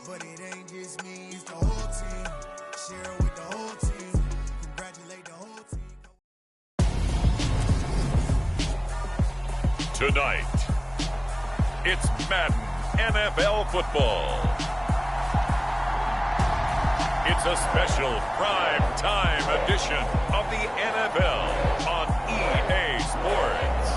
But it ain't just me, it's the whole team. Share it with the whole team. Congratulate the whole team. Tonight, it's Madden NFL football. It's a special prime time edition of the NFL on EA Sports.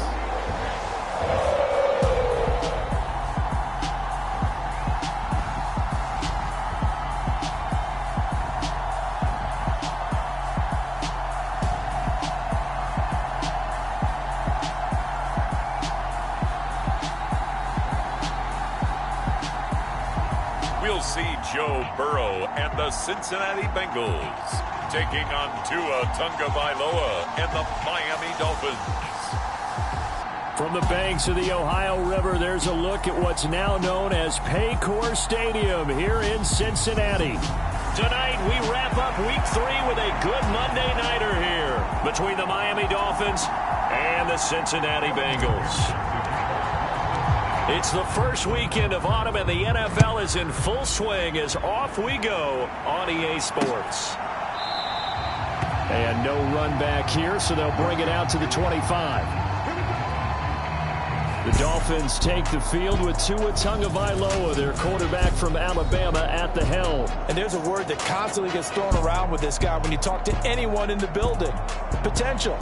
We'll see Joe Burrow and the Cincinnati Bengals taking on Tua Tagovailoa and the Miami Dolphins. From the banks of the Ohio River, there's a look at what's now known as Paycor Stadium here in Cincinnati. Tonight, we wrap up Week 3 with a good Monday nighter here between the Miami Dolphins and the Cincinnati Bengals. It's the first weekend of autumn, and the NFL is in full swing as off we go on EA Sports. And no run back here, so they'll bring it out to the 25. The Dolphins take the field with Tua Tagovailoa, their quarterback from Alabama, at the helm. And there's a word that constantly gets thrown around with this guy when you talk to anyone in the building. Potential.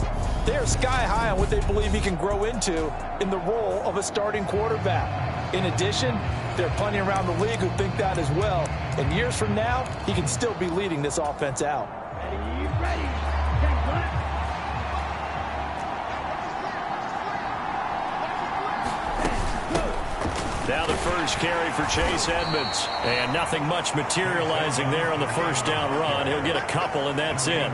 They're sky high on what they believe he can grow into in the role of a starting quarterback. In addition, there are plenty around the league who think that as well. And years from now, he can still be leading this offense out. Ready. Now the first carry for Chase Edmonds. And nothing much materializing there on the first down run. He'll get a couple, and that's it.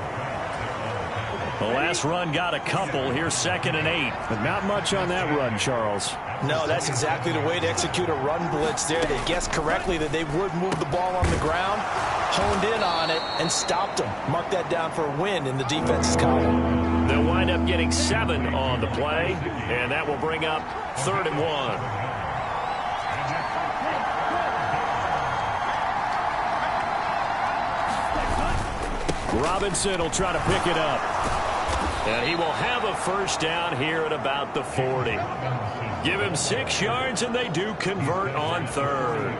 The last run got a couple. Here's 2nd and 8. But not much on that run, Charles. No, that's exactly the way to execute a run blitz there. They guessed correctly that they would move the ball on the ground, honed in on it, and stopped them. Mark that down for a win in the defense's column. They'll wind up getting 7 on the play, and that will bring up 3rd and 1. Robinson will try to pick it up. And he will have a first down here at about the 40. Give him 6 yards, and they do convert on 3rd.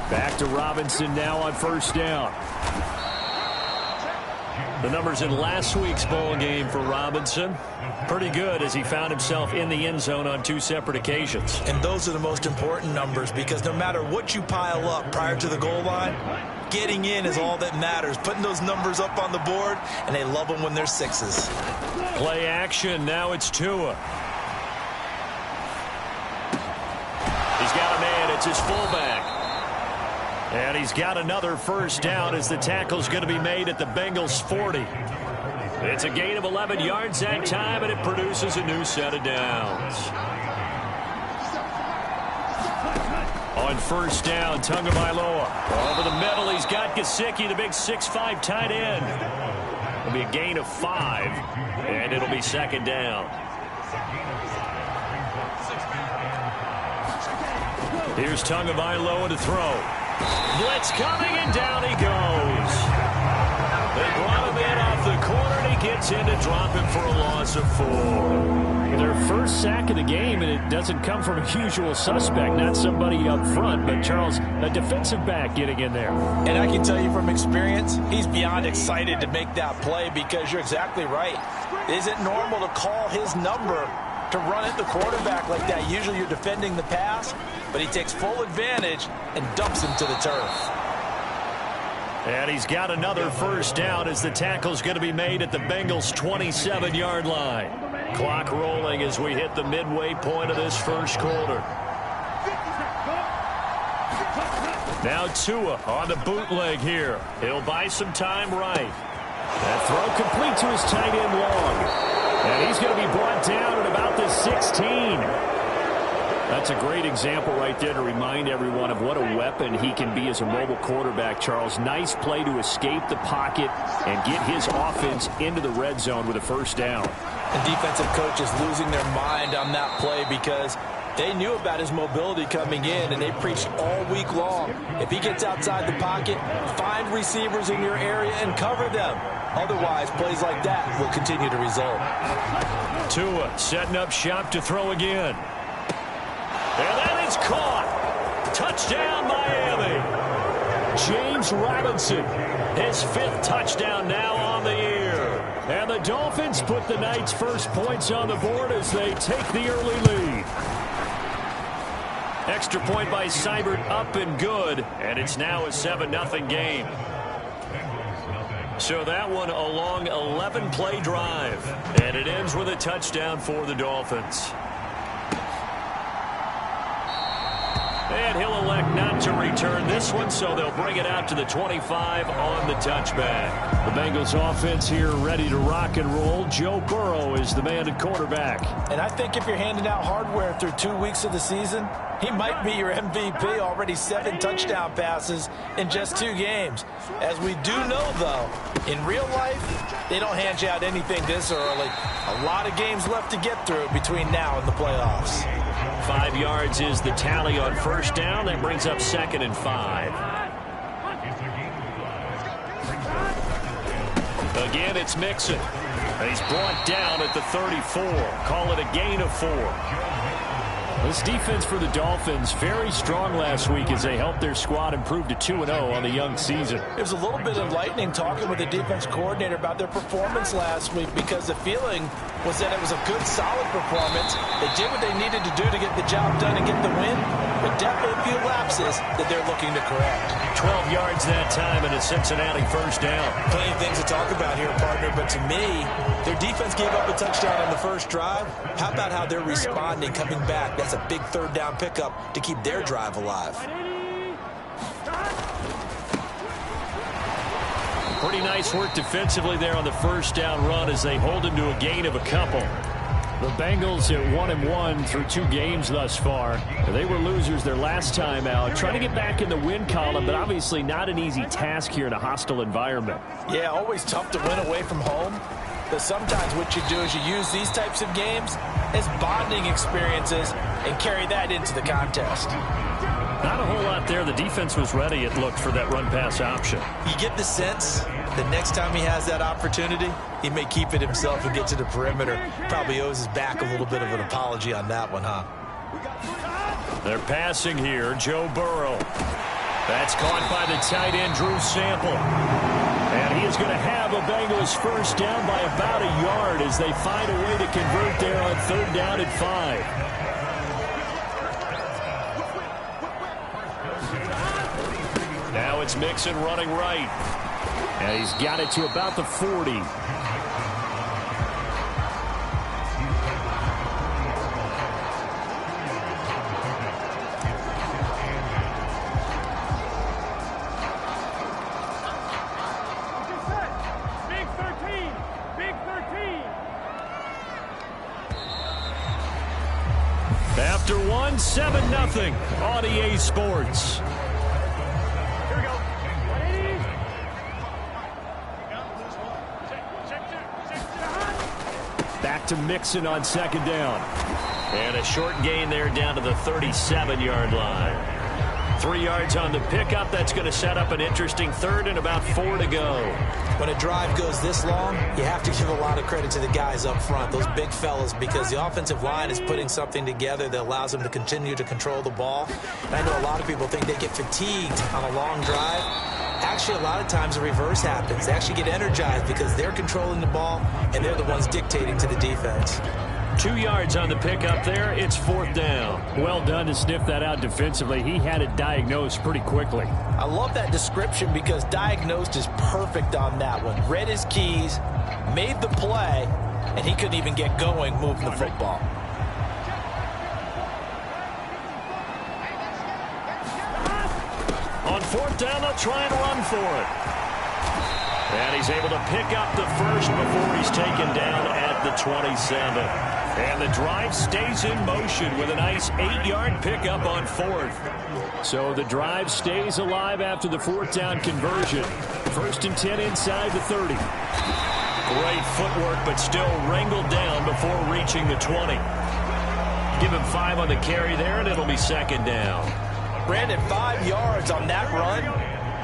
Back to Robinson now on first down. The numbers in last week's bowl game for Robinson, pretty good as he found himself in the end zone on 2 separate occasions. And those are the most important numbers, because no matter what you pile up prior to the goal line, getting in is all that matters. Putting those numbers up on the board, and they love them when they're 6s. Play action. Now it's Tua. He's got a man. It's his fullback. And he's got another first down as the tackle's going to be made at the Bengals' 40. It's a gain of 11 yards that time, and it produces a new set of downs. On first down, Tagovailoa. Over the middle, he's got Gesicki, the big 6'5" tight end. It'll be a gain of 5, and it'll be 2nd down. Here's Tagovailoa to throw. Blitz coming, and down he goes. They brought him in off the corner, and he gets in to drop him for a loss of 4. Their first sack of the game, and it doesn't come from a usual suspect, not somebody up front, but Charles, a defensive back getting in there. And I can tell you from experience, he's beyond excited to make that play, because you're exactly right. Is it normal to call his number to run at the quarterback like that? Usually you're defending the pass, but he takes full advantage and dumps him to the turf. And he's got another first down as the tackle's going to be made at the Bengals' 27-yard line. Clock rolling as we hit the midway point of this first quarter. Now Tua on the bootleg here. He'll buy some time right. That throw complete to his tight end Long. And he's going to be brought down at about the 16. That's a great example right there to remind everyone of what a weapon he can be as a mobile quarterback, Charles. Nice play to escape the pocket and get his offense into the red zone with a first down. And defensive coaches losing their mind on that play because they knew about his mobility coming in, and they preached all week long. If he gets outside the pocket, find receivers in your area and cover them. Otherwise, plays like that will continue to result. Tua setting up shop to throw again. And that is caught. Touchdown, Miami. James Robinson, his 5th touchdown now on the year. And the Dolphins put the night's first points on the board as they take the early lead. Extra point by Seibert up and good, and it's now a 7-0 game. So that one a long 11-play drive, and it ends with a touchdown for the Dolphins. And he'll elect not to return this one, so they'll bring it out to the 25 on the touchback. The Bengals offense here ready to rock and roll. Joe Burrow is the man at quarterback. And I think if you're handing out hardware through 2 weeks of the season, he might be your MVP. Already 7 touchdown passes in just 2 games. As we do know, though, in real life, they don't hand you out anything this early. A lot of games left to get through between now and the playoffs. 5 yards is the tally on first down. That brings up 2nd and 5. Again, it's Mixon. He's brought down at the 34. Call it a gain of 4. This defense for the Dolphins, very strong last week as they helped their squad improve to 2-0 on the young season. It was a little bit enlightening talking with the defense coordinator about their performance last week because the feeling was that it was a good, solid performance. They did what they needed to do to get the job done and get the win, but definitely a few lapses that they're looking to correct. 12 yards that time and a Cincinnati first down. Plenty of things to talk about here, partner, but to me, their defense gave up a touchdown on the first drive. How about how they're responding, coming back? That's a big third down pickup to keep their drive alive. Pretty nice work defensively there on the first down run as they hold him to a gain of a couple. The Bengals at 1-1 through 2 games thus far. They were losers their last time out. Trying to get back in the win column, but obviously not an easy task here in a hostile environment. Yeah, always tough to win away from home. But sometimes what you do is you use these types of games as bonding experiences and carry that into the contest. Not a whole lot there. The defense was ready, it looked, for that run-pass option. You get the sense that next time he has that opportunity, he may keep it himself and get to the perimeter. Probably owes his back a little bit of an apology on that one, huh? They're passing here. Joe Burrow. That's caught by the tight end, Drew Sample. And he is going to have a Bengals first down by about a yard as they find a way to convert there on 3rd down and 5. Now it's Mixon running right. And he's got it to about the 40. After 7-0 on EA Sports. Back to Mixon on 2nd down. And a short gain there down to the 37-yard line. 3 yards on the pickup. That's going to set up an interesting 3rd and about 4 to go. When a drive goes this long, you have to give a lot of credit to the guys up front, those big fellas, because the offensive line is putting something together that allows them to continue to control the ball. And I know a lot of people think they get fatigued on a long drive. Actually, a lot of times the reverse happens. They actually get energized because they're controlling the ball and they're the ones dictating to the defense. 2 yards on the pickup there. It's 4th down. Well done to sniff that out defensively. He had it diagnosed pretty quickly. I love that description because diagnosed is perfect on that one. Read his keys, made the play, and he couldn't even get going moving the football. On 4th down, they'll try and run for it. And he's able to pick up the first before he's taken down at the 27. And the drive stays in motion with a nice 8-yard pickup on 4th. So the drive stays alive after the 4th down conversion. 1st and 10 inside the 30. Great footwork, but still wrangled down before reaching the 20. Give him 5 on the carry there, and it'll be 2nd down. Brandon, 5 yards on that run.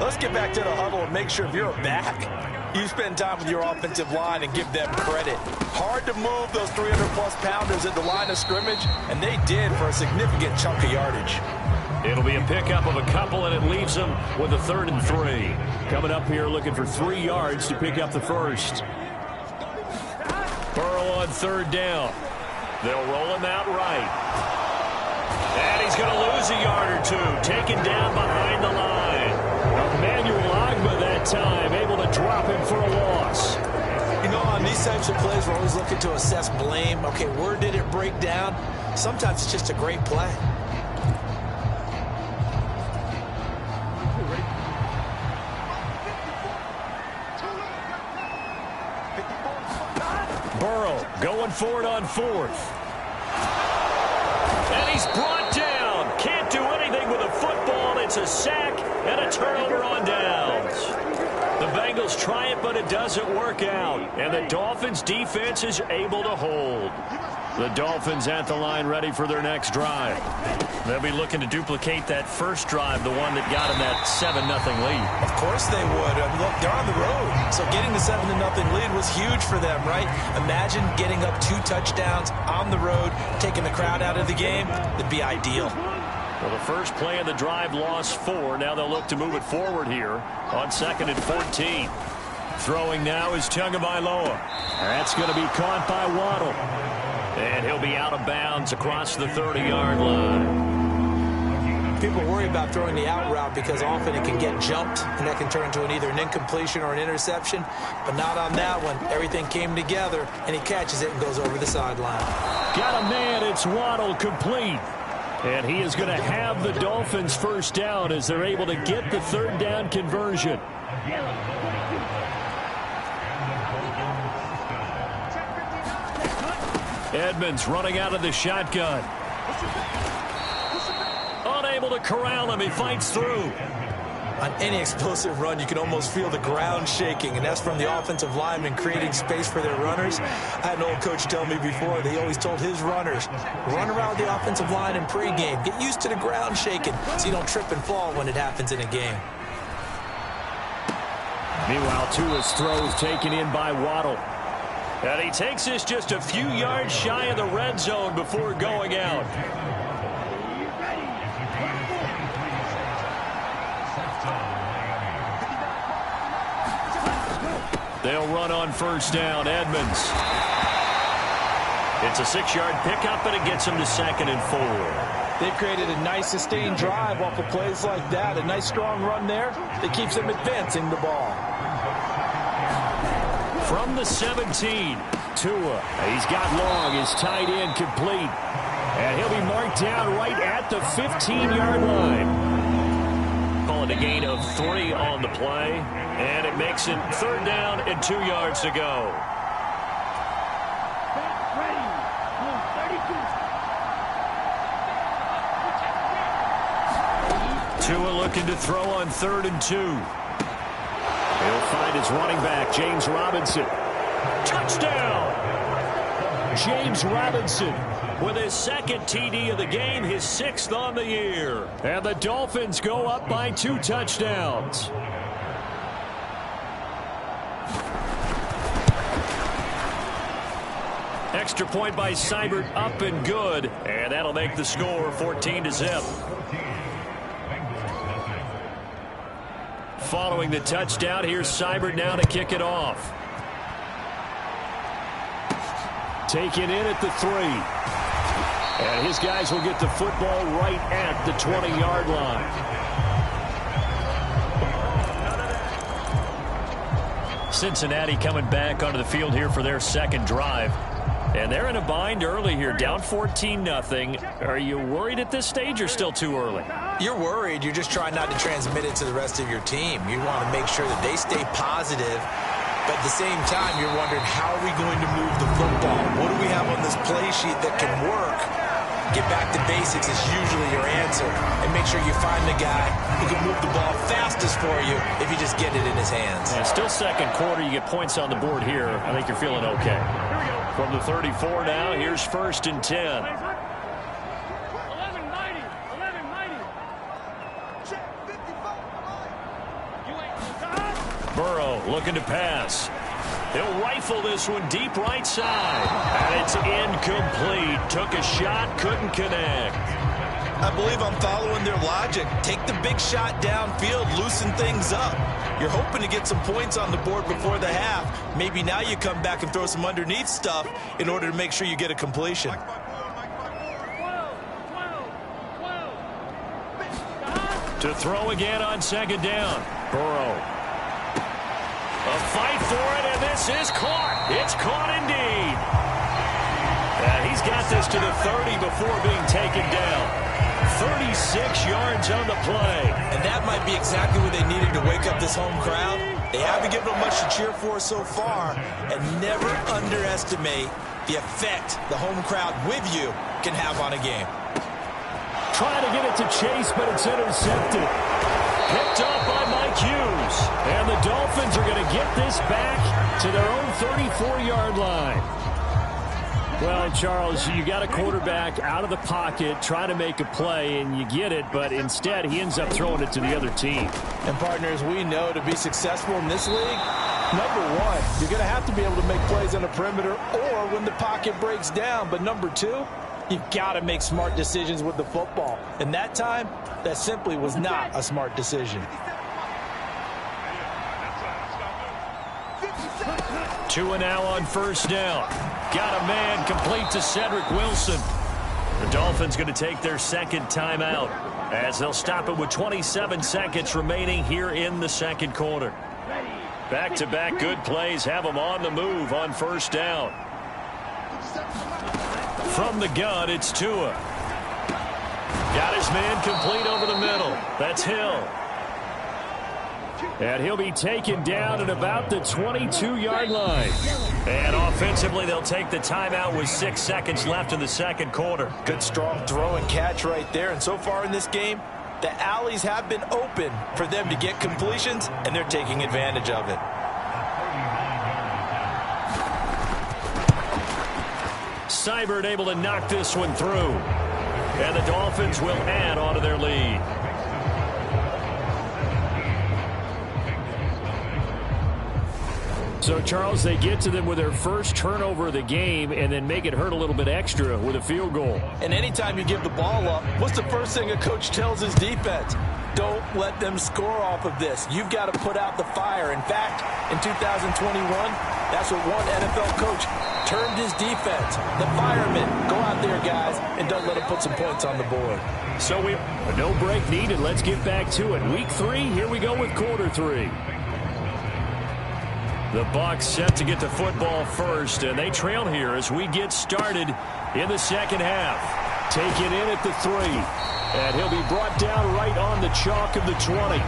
Let's get back to the huddle and make sure if you're a back, you spend time with your offensive line and give them credit. Hard to move those 300-plus pounders at the line of scrimmage, and they did for a significant chunk of yardage. It'll be a pickup of a couple, and it leaves them with a 3rd and 3. Coming up here looking for 3 yards to pick up the first. Burrow on 3rd down. They'll roll him out right. And he's going to lose a yard or 2, taken down behind the line. Emmanuel Agba that time, able to drop him for a loss. You know, on these types of plays, we're always looking to assess blame. Okay, where did it break down? Sometimes it's just a great play. Burrow going for it on 4th. And he's brought down. Can't do anything with a football. It's a sack and a turnover on downs. The Bengals try it, but it doesn't work out. And the Dolphins' defense is able to hold. The Dolphins at the line ready for their next drive. They'll be looking to duplicate that first drive, the one that got them that 7-0 lead. Of course they would. I mean, look, they're on the road. So getting the 7-0 lead was huge for them, right? Imagine getting up 2 touchdowns on the road, taking the crowd out of the game. That'd be ideal. Well, the first play of the drive lost 4. Now they'll look to move it forward here on 2nd and 14. Throwing now is Tagovailoa. That's going to be caught by Waddle. And he'll be out of bounds across the 30-yard line. People worry about throwing the out route because often it can get jumped, and that can turn into either an incompletion or an interception. But not on that one. Everything came together, and he catches it and goes over the sideline. Got a man. It's Waddle, complete. And he is going to have the Dolphins first down as they're able to get the 3rd down conversion. Edmonds running out of the shotgun. Unable to corral him. He fights through. On any explosive run, you can almost feel the ground shaking, and that's from the offensive linemen creating space for their runners. I had an old coach tell me before, they always told his runners, run around the offensive line in pregame. Get used to the ground shaking so you don't trip and fall when it happens in a game. Meanwhile, Tua's throws taken in by Waddle. And he takes this just a few yards shy of the red zone before going out. They'll run on first down. Edmonds. It's a 6-yard pickup, and it gets him to 2nd and 4. They've created a nice sustained drive off of plays like that. A nice strong run there that keeps them advancing the ball. From the 17, Tua. He's got long. His tight end complete. And he'll be marked down right at the 15-yard line. Calling a gain of 3 on the play. And it makes it 3rd down and 2 yards to go. Tua looking to throw on 3rd and 2. He'll find his running back, James Robinson. Touchdown! James Robinson with his 2nd TD of the game, his 6th on the year. And the Dolphins go up by 2 touchdowns. Extra point by Seibert, up and good. And that'll make the score 14-0. Following the touchdown, here's Seibert now to kick it off. Taken in at the 3. And his guys will get the football right at the 20-yard line. Cincinnati coming back onto the field here for their 2nd drive. And they're in a bind early here, down 14-0. Are you worried at this stage or still too early? You're worried. You're just trying not to transmit it to the rest of your team. You want to make sure that they stay positive. But at the same time, you're wondering, how are we going to move the football. What do we have on this play sheet that can work? Get back to basics is usually your answer. And make sure you find the guy who can move the ball fastest for you if you just get it in his hands. Yeah, still second quarter. You get points on the board here. I think you're feeling okay. From the 34 now, here's 1st and 10. Burrow looking to pass. He'll rifle this one deep right side. And it's incomplete. Took a shot, couldn't connect. I believe I'm following their logic. Take the big shot downfield, loosen things up. You're hoping to get some points on the board before the half. Maybe now you come back and throw some underneath stuff in order to make sure you get a completion. To throw again on 2nd down. Burrow. A fight for it, and this is caught. It's caught indeed. And he's got this to the 30 before being taken down. 36 yards on the play. And that might be exactly what they needed to wake up this home crowd. They haven't given them much to cheer for so far. And never underestimate the effect the home crowd with you can have on a game. Trying to get it to Chase, but it's intercepted. Picked up by Mike Hughes. And the Dolphins are going to get this back to their own 34-yard line. Well, Charles, you got a quarterback out of the pocket trying to make a play, and you get it, but instead he ends up throwing it to the other team. And, partners, we know to be successful in this league, number one, you're going to have to be able to make plays on the perimeter or when the pocket breaks down. But number two, you've got to make smart decisions with the football. And that time, that simply was not a smart decision. 2 and now on 1st down. Got a man complete to Cedric Wilson. The Dolphins going to take their 2nd timeout as they'll stop it with 27 seconds remaining here in the 2nd quarter. Back-to-back good plays have them on the move on 1st down. From the gun, it's Tua. Got his man complete over the middle. That's Hill. And he'll be taken down at about the 22-yard line. And offensively, they'll take the timeout with 6 seconds left in the 2nd quarter. Good strong throw and catch right there. And so far in this game, the alleys have been open for them to get completions, and they're taking advantage of it. Seibert able to knock this one through. And the Dolphins will add on to their lead. So, Charles, they get to them with their first turnover of the game and then make it hurt a little bit extra with a field goal. And anytime you give the ball up, what's the first thing a coach tells his defense? Don't let them score off of this. You've got to put out the fire. In fact, in 2021, that's what one NFL coach termed his defense. The firemen. Go out there, guys, and don't let them put some points on the board. So no break needed. Let's get back to it. Week 3, here we go with quarter 3. The Bucs set to get the football first, and they trail here as we get started in the 2nd half. Taken in at the 3, and he'll be brought down right on the chalk of the 20.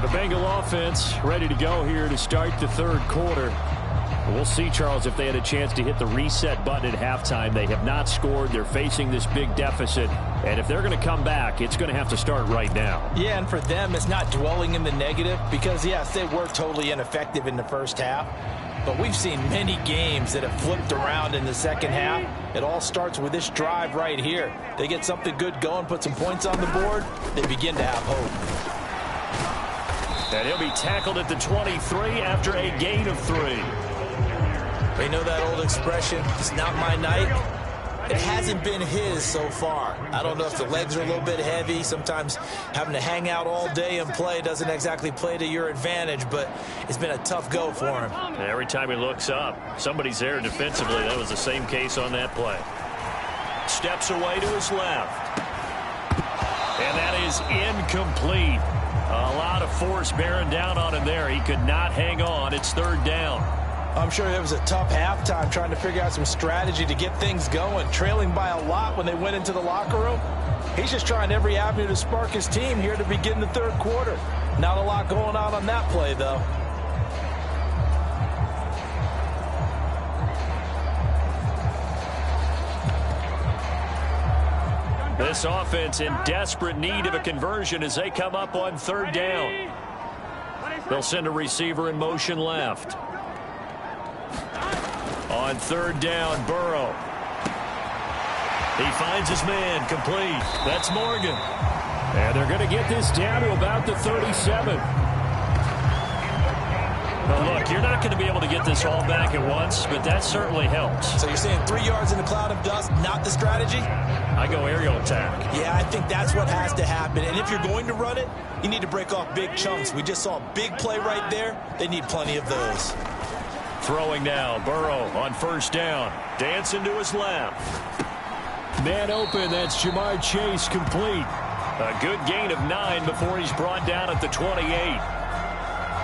The Bengal offense ready to go here to start the 3rd quarter. We'll see, Charles, if they had a chance to hit the reset button at halftime. They have not scored. They're facing this big deficit. And if they're going to come back, it's going to have to start right now. Yeah, and for them, it's not dwelling in the negative because, yes, they were totally ineffective in the first half. But we've seen many games that have flipped around in the 2nd half. It all starts with this drive right here. They get something good going, put some points on the board, they begin to have hope. And he'll be tackled at the 23 after a gain of 3. They know that old expression, it's not my night. It hasn't been his so far. I don't know if the legs are a little bit heavy. Sometimes having to hang out all day and play doesn't exactly play to your advantage, but it's been a tough go for him. Every time he looks up, somebody's there defensively. That was the same case on that play. Steps away to his left. And that is incomplete. A lot of force bearing down on him there. He could not hang on. It's 3rd down. I'm sure it was a tough halftime trying to figure out some strategy to get things going. Trailing by a lot when they went into the locker room. He's just trying every avenue to spark his team here to begin the 3rd quarter. Not a lot going on that play, though. This offense in desperate need of a conversion as they come up on third down. They'll send a receiver in motion left. On third down, Burrow. He finds his man, complete. That's Morgan. And they're going to get this down to about the 37. Well, look, you're not going to be able to get this all back at once, but that certainly helps. So you're saying 3 yards in a cloud of dust, not the strategy? I go aerial attack. Yeah, I think that's what has to happen. And if you're going to run it, you need to break off big chunks. We just saw a big play right there. They need plenty of those. Throwing now, Burrow on first down. Dancing to his left. Man open, that's Jamar Chase, complete. A good gain of 9 before he's brought down at the 28.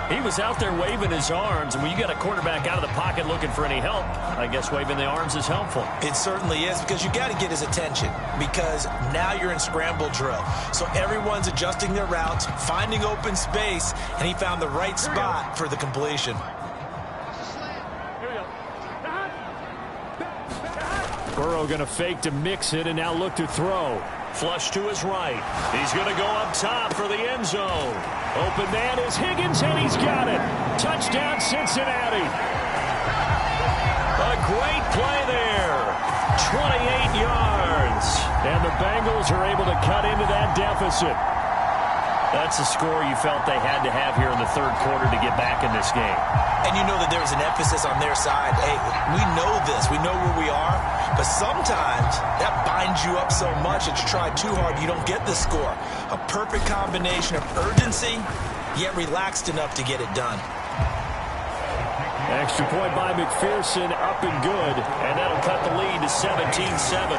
He was out there waving his arms, and when you got a quarterback out of the pocket looking for any help, I guess waving the arms is helpful. It certainly is, because you got to get his attention, because now you're in scramble drill. So everyone's adjusting their routes, finding open space, and he found the right spot for the completion. Burrow going to fake to mix it and now look to throw. Flush to his right. He's going to go up top for the end zone. Open man is Higgins, and he's got it. Touchdown, Cincinnati. A great play there. 28 yards. And the Bengals are able to cut into that deficit. That's the score you felt they had to have here in the third quarter to get back in this game. And you know that there was an emphasis on their side. Hey, we know this. We know where we are. But sometimes that binds you up so much that you try too hard, you don't get the score. A perfect combination of urgency, yet relaxed enough to get it done. Extra point by McPherson, up and good. And that'll cut the lead to 17-7.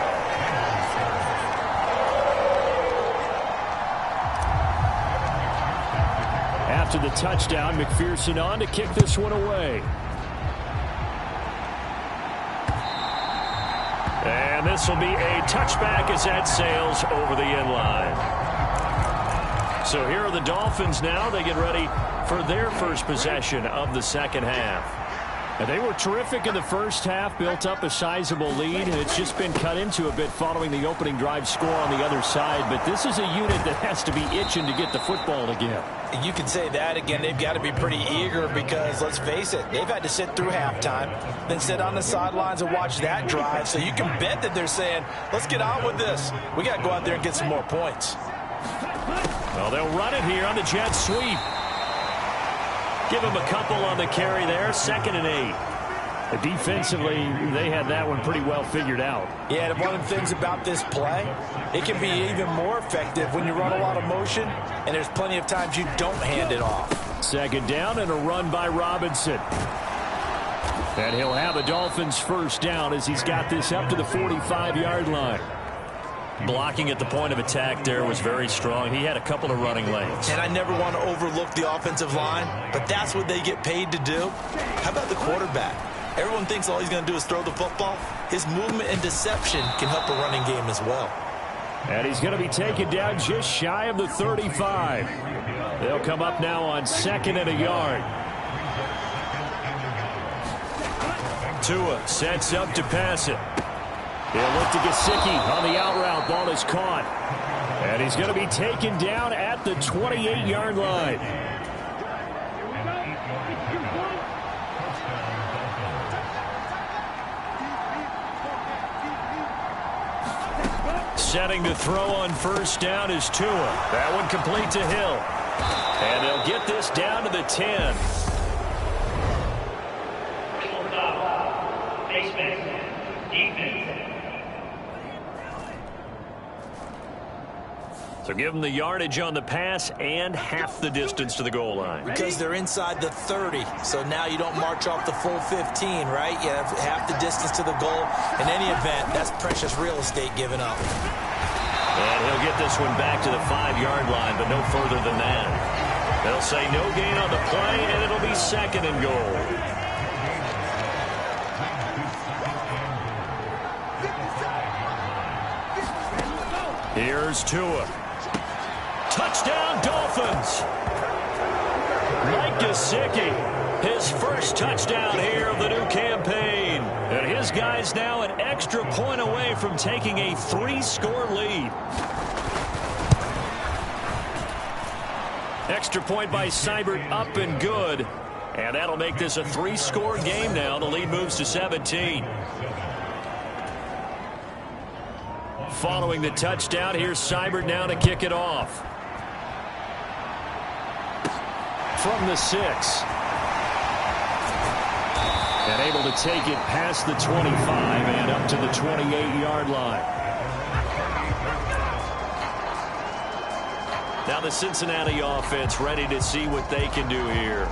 After the touchdown, McPherson on to kick this one away. And this will be a touchback as that sails over the end line. So here are the Dolphins now. They get ready for their first possession of the second half. And they were terrific in the first half, built up a sizable lead, and it's just been cut into a bit following the opening drive score on the other side. But this is a unit that has to be itching to get the football again. You can say that again. They've got to be pretty eager because, let's face it, they've had to sit through halftime, then sit on the sidelines and watch that drive. So you can bet that they're saying, let's get on with this. We got to go out there and get some more points. Well, they'll run it here on the jet sweep. Give him a couple on the carry there, 2nd and 8. Defensively, they had that one pretty well figured out. Yeah, and one of the things about this play, it can be even more effective when you run a lot of motion, and there's plenty of times you don't hand it off. 2nd down and a run by Robinson. And he'll have a Dolphins first down as he's got this up to the 45-yard line. Blocking at the point of attack there was very strong. He had a couple of running lanes. And I never want to overlook the offensive line, but that's what they get paid to do. How about the quarterback? Everyone thinks all he's going to do is throw the football. His movement and deception can help a running game as well. And he's going to be taken down just shy of the 35. They'll come up now on 2nd and a yard. Tua sets up to pass it. He'll look to Gesicki on the out route. Ball is caught. And he's going to be taken down at the 28-yard line. Setting to throw on first down is Tua. That one complete to Hill. And they'll get this down to the 10. So give them the yardage on the pass and half the distance to the goal line. Because they're inside the 30, so now you don't march off the full 15, right? You have half the distance to the goal. In any event, that's precious real estate given up. And he'll get this one back to the 5-yard line, but no further than that. They'll say no gain on the play, and it'll be 2nd and goal. Here's Tua. Touchdown, Dolphins. Gesicki, his first touchdown here of the new campaign. And his guy's now an extra point away from taking a 3-score lead. Extra point by Seibert, up and good. And that'll make this a 3-score game now. The lead moves to 17. Following the touchdown, here's Seibert now to kick it off. From the 6. And able to take it past the 25 and up to the 28-yard line. Now the Cincinnati offense ready to see what they can do here.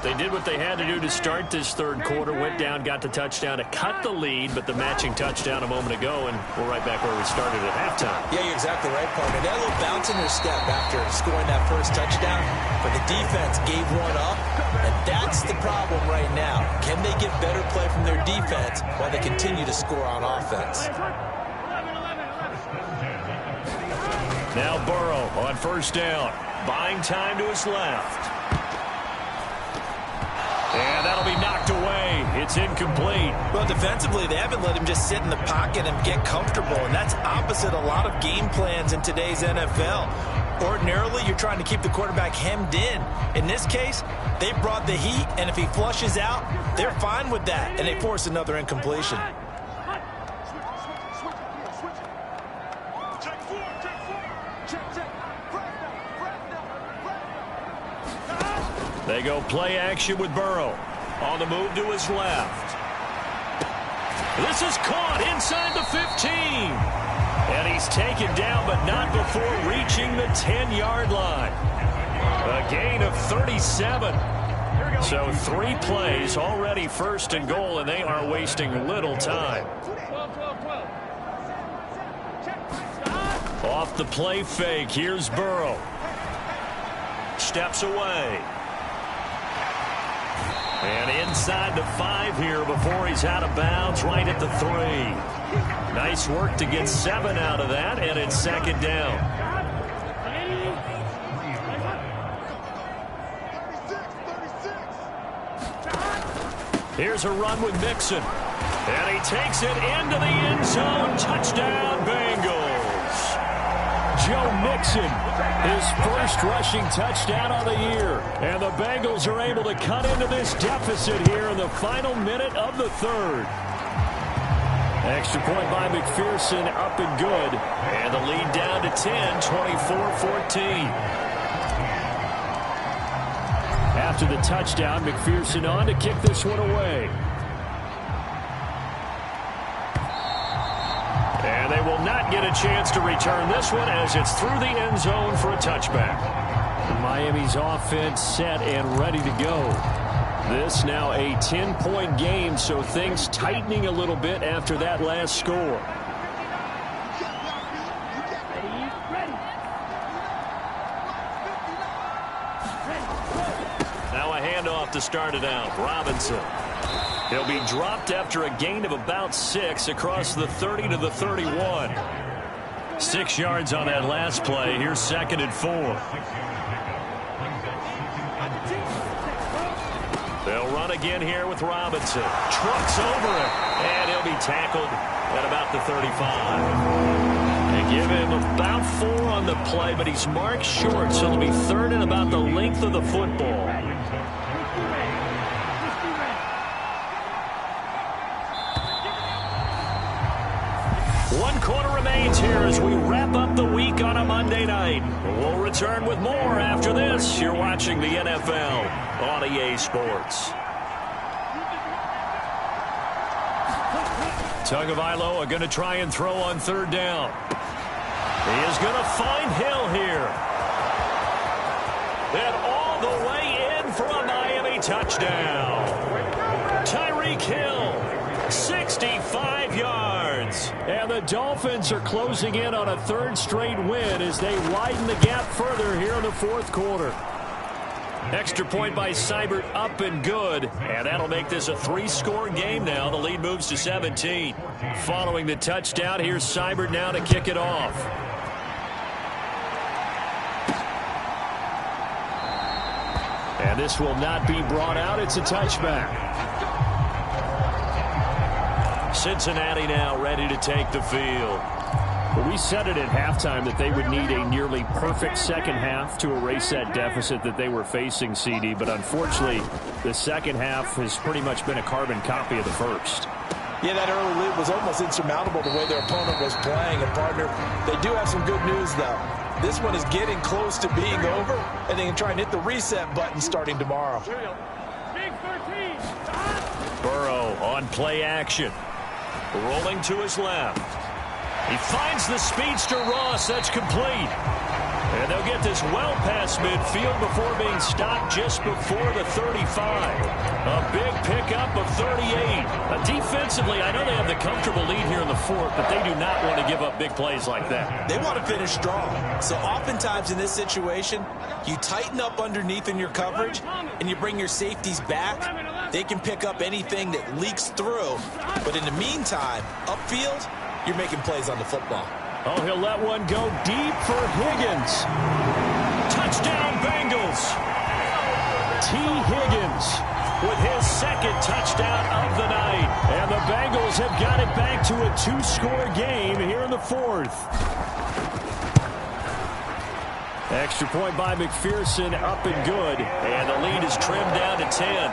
They did what they had to do to start this third quarter, went down, got the touchdown to cut the lead, but the matching touchdown a moment ago, and we're right back where we started at halftime. Yeah, you're exactly right, partner. They had a little bounce in their step after scoring that first touchdown, but the defense gave one up, and that's the problem right now. Can they get better play from their defense while they continue to score on offense? Now Burrow on first down, buying time to his left. And that'll be knocked away. It's incomplete. Well, defensively, they haven't let him just sit in the pocket and get comfortable, and that's opposite a lot of game plans in today's NFL. Ordinarily, you're trying to keep the quarterback hemmed in. In this case, they brought the heat, and if he flushes out, they're fine with that, and they force another incompletion. They go play action with Burrow. On the move to his left. This is caught inside the 15. And he's taken down, but not before reaching the 10-yard line. A gain of 37. So 3 plays already first and goal, and they are wasting little time. Off the play fake, here's Burrow. Steps away. And inside the 5 here before he's out of bounds, right at the 3. Nice work to get 7 out of that, and it's second down. Here's a run with Mixon. And he takes it into the end zone. Touchdown, Bengals. Joe Mixon, his first rushing touchdown of the year. And the Bengals are able to cut into this deficit here in the final minute of the third. Extra point by McPherson, up and good. And the lead down to 10, 24-14. After the touchdown, McPherson on to kick this one away. And they will not get a chance to return this one as it's through the end zone for a touchback. Miami's offense set and ready to go. This now a 10-point game, so things tightening a little bit after that last score. Now a handoff to start it out. Robinson. He'll be dropped after a gain of about 6 across the 30 to the 31. 6 yards on that last play. Here's second and 4. They'll run again here with Robinson. Trucks over him, and he'll be tackled at about the 35. They give him about 4 on the play, but he's marked short, so it'll be third and about the length of the football. One quarter remains here as we wrap up the week on a Monday night. We'll return with more after this. You're watching the NFL on EA Sports. Tagovailoa going to try and throw on third down. He is going to find Hill here. And all the way in for a Miami touchdown. Tyreek Hill, 65 yards. And the Dolphins are closing in on a third straight win as they widen the gap further here in the fourth quarter. Extra point by Seibert, up and good. And that'll make this a 3-score game now. The lead moves to 17. Following the touchdown, here's Seibert now to kick it off. And this will not be brought out. It's a touchback. Cincinnati now ready to take the field. Well, we said it at halftime that they would need a nearly perfect second half to erase that deficit that they were facing, CD. But unfortunately, the second half has pretty much been a carbon copy of the first. Yeah, that early lead was almost insurmountable the way their opponent was playing. And, partner, they do have some good news, though. This one is getting close to being over, and they can try and hit the reset button starting tomorrow. Burrow on play action. Rolling to his left. He finds the speedster Ross. That's complete. And they'll get this well past midfield before being stopped just before the 35. A big pickup of 38. Defensively, I know they have the comfortable lead here in the fourth, but they do not want to give up big plays like that. They want to finish strong. So oftentimes in this situation, you tighten up underneath in your coverage, and you bring your safeties back. They can pick up anything that leaks through. But in the meantime, upfield, you're making plays on the football. Oh, he'll let one go deep for Higgins. Touchdown, Bengals. T. Higgins with his second touchdown of the night. And the Bengals have got it back to a two-score game here in the fourth. Extra point by McPherson, up and good. And the lead is trimmed down to 10.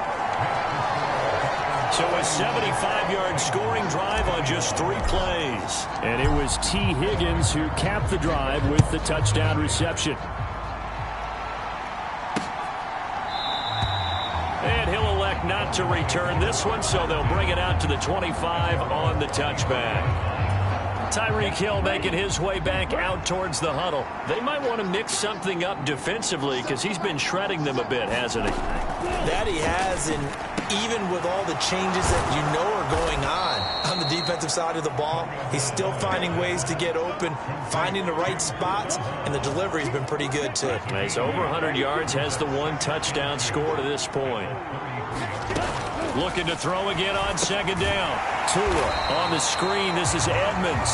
So a 75-yard scoring drive on just 3 plays. And it was T. Higgins who capped the drive with the touchdown reception. And he'll elect not to return this one, so they'll bring it out to the 25 on the touchback. Tyreek Hill making his way back out towards the huddle. They might want to mix something up defensively because he's been shredding them a bit, hasn't he? That he has, and even with all the changes that you know are going on the defensive side of the ball, he's still finding ways to get open, finding the right spots, and the delivery's been pretty good too. He's over 100 yards, has the 1 touchdown score to this point. Looking to throw again on second down. Tua on the screen. This is Edmonds.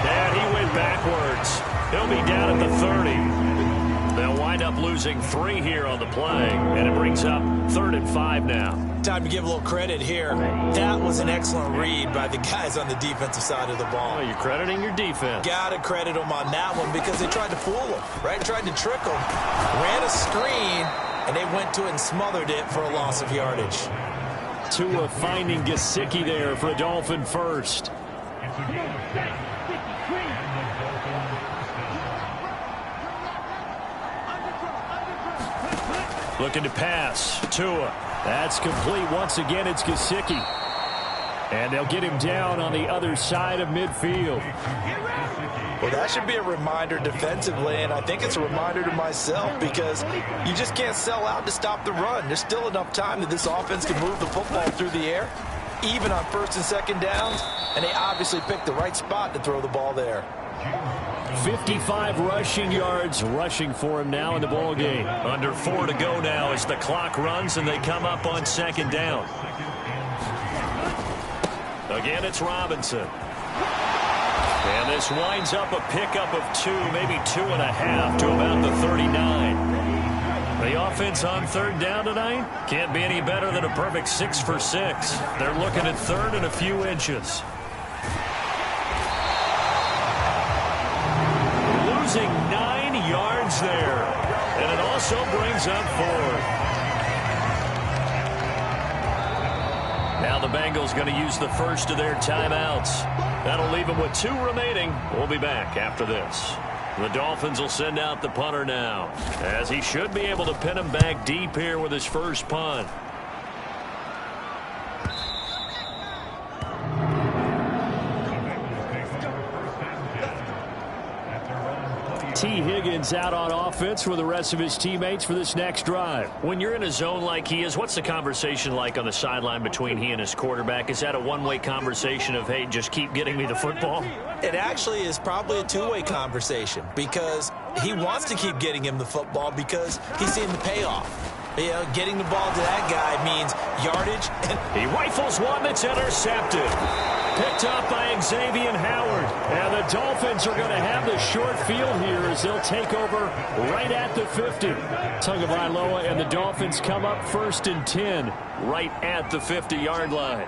And he went backwards. He'll be down at the 30. They'll wind up losing 3 here on the play, and it brings up 3rd and 5 now. Time to give a little credit here. That was an excellent read by the guys on the defensive side of the ball. Well, you're crediting your defense. Got to credit them on that one because they tried to fool them, right? Tried to trick them. Ran a screen, and they went to it and smothered it for a loss of yardage. Tua finding Gesicki there for a Dolphin first. Looking to pass. Tua. That's complete. Once again, it's Gesicki. And they'll get him down on the other side of midfield. Well, that should be a reminder defensively, and I think it's a reminder to myself because you just can't sell out to stop the run. There's still enough time that this offense can move the football through the air, even on 1st and 2nd downs, and they obviously picked the right spot to throw the ball there. 55 rushing yards rushing for him now in the ball game. Under 4 to go now as the clock runs and they come up on 2nd down. Again, it's Robinson. And this winds up a pickup of 2, maybe 2.5 to about the 39. The offense on 3rd down tonight can't be any better than a perfect 6 for 6. They're looking at 3rd and a few inches. Losing 9 yards there. And it also brings up 4th. Now the Bengals going to use the first of their timeouts. That'll leave them with 2 remaining. We'll be back after this. The Dolphins will send out the punter now, as he should be able to pin him back deep here with his first punt. T. Higgins out on offense with the rest of his teammates for this next drive. When you're in a zone like he is, what's the conversation like on the sideline between he and his quarterback? Is that a one-way conversation of, hey, just keep getting me the football? It actually is probably a 2-way conversation because he wants to keep getting him the football because he's seeing the payoff. You know, getting the ball to that guy means yardage. He rifles one that's intercepted. Picked up by Xavier Howard. And the Dolphins are going to have the short field here as they'll take over right at the 50. Tagovailoa and the Dolphins come up 1st and 10 right at the 50-yard line.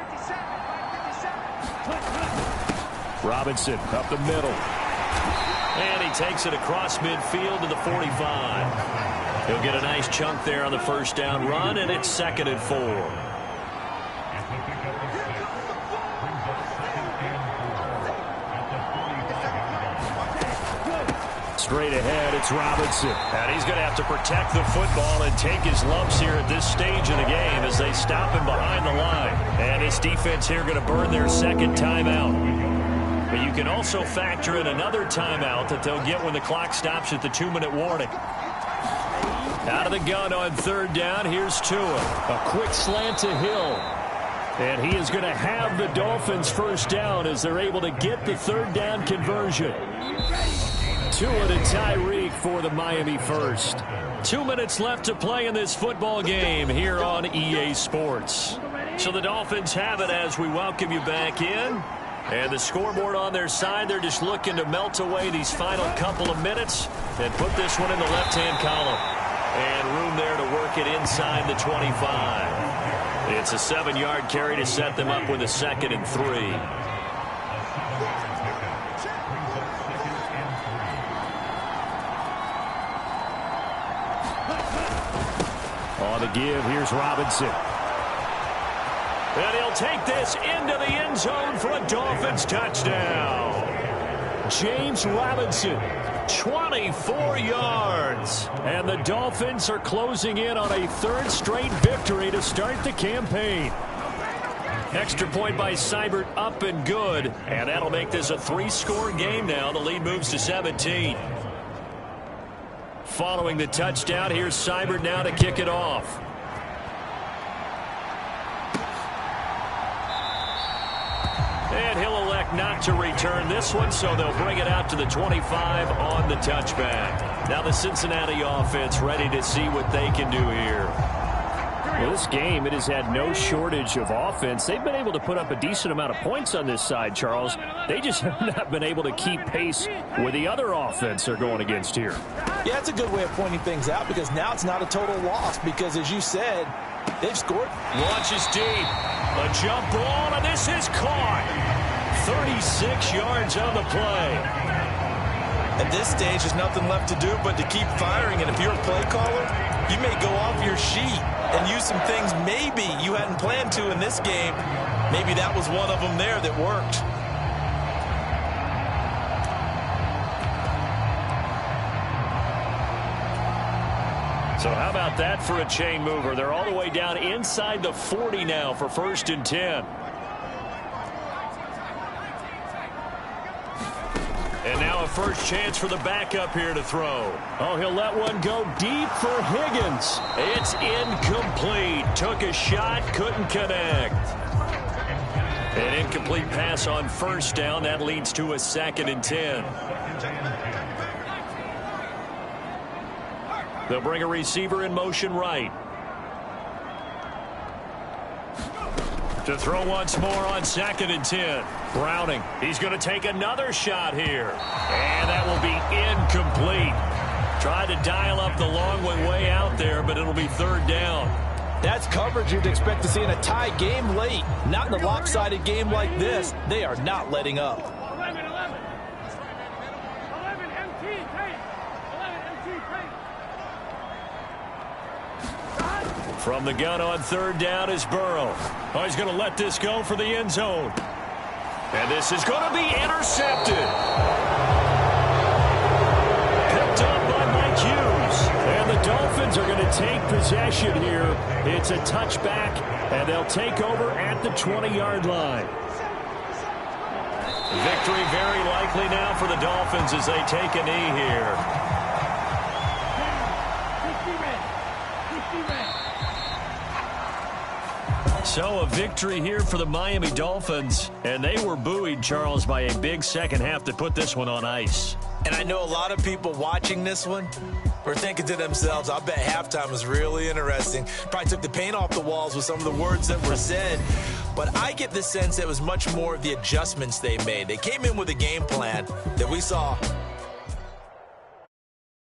Robinson up the middle. And he takes it across midfield to the 45. He'll get a nice chunk there on the first down run, and it's 2nd and 4. Straight ahead, it's Robinson. And he's going to have to protect the football and take his lumps here at this stage of the game as they stop him behind the line. And his defense here going to burn their 2nd timeout. But you can also factor in another timeout that they'll get when the clock stops at the 2-minute warning. Out of the gun on 3rd down, here's Tua. A quick slant to Hill. And he is going to have the Dolphins 1st down as they're able to get the 3rd down conversion. Tua to Tyreek for the Miami 1st. 2 minutes left to play in this football game here on EA Sports. So the Dolphins have it as we welcome you back in. And the scoreboard on their side, they're just looking to melt away these final couple of minutes and put this one in the left-hand column. And room there to work it inside the 25. It's a 7-yard carry to set them up with a 2nd and 3. On the give, here's Robinson. And he'll take this into the end zone for a Dolphins touchdown. James Robinson, 24 yards. And the Dolphins are closing in on a 3rd straight victory to start the campaign. Extra point by Seibert up and good. And that'll make this a 3-score game now. The lead moves to 17. Following the touchdown, here's Seibert now to kick it off. And he'll elect not to return this one, so they'll bring it out to the 25 on the touchback. Now the Cincinnati offense ready to see what they can do here. Well, this game, it has had no shortage of offense. They've been able to put up a decent amount of points on this side, Charles. They just have not been able to keep pace with the other offense they're going against here. Yeah, it's a good way of pointing things out because now it's not a total loss because, as you said, they've scored. Launches deep. A jump ball, and this is caught. 36 yards on the play. At this stage, there's nothing left to do but to keep firing. And if you're a play caller, you may go off your sheet and use some things maybe you hadn't planned to in this game. Maybe that was one of them there that worked. So how about that for a chain mover? They're all the way down inside the 40 now for 1st and 10. And now a first chance for the backup here to throw. Oh, he'll let one go deep for Higgins. It's incomplete. Took a shot, couldn't connect. An incomplete pass on 1st down. That leads to a 2nd and 10. They'll bring a receiver in motion right. To throw once more on 2nd and 10. Browning, he's going to take another shot here. And that will be incomplete. Tried to dial up the long way out there, but it'll be 3rd down. That's coverage you'd expect to see in a tie game late. Not in a lopsided game like this. They are not letting up. From the gun on 3rd down is Burrow. Oh, he's going to let this go for the end zone. And this is going to be intercepted. Picked up by Mike Hughes. And the Dolphins are going to take possession here. It's a touchback, and they'll take over at the 20-yard line. Victory very likely now for the Dolphins as they take a knee here. So a victory here for the Miami Dolphins, and they were buoyed, Charles, by a big second half to put this one on ice. And I know a lot of people watching this one, were thinking to themselves, I bet halftime was really interesting. Probably took the paint off the walls with some of the words that were said. But I get the sense it was much more of the adjustments they made. They came in with a game plan that we saw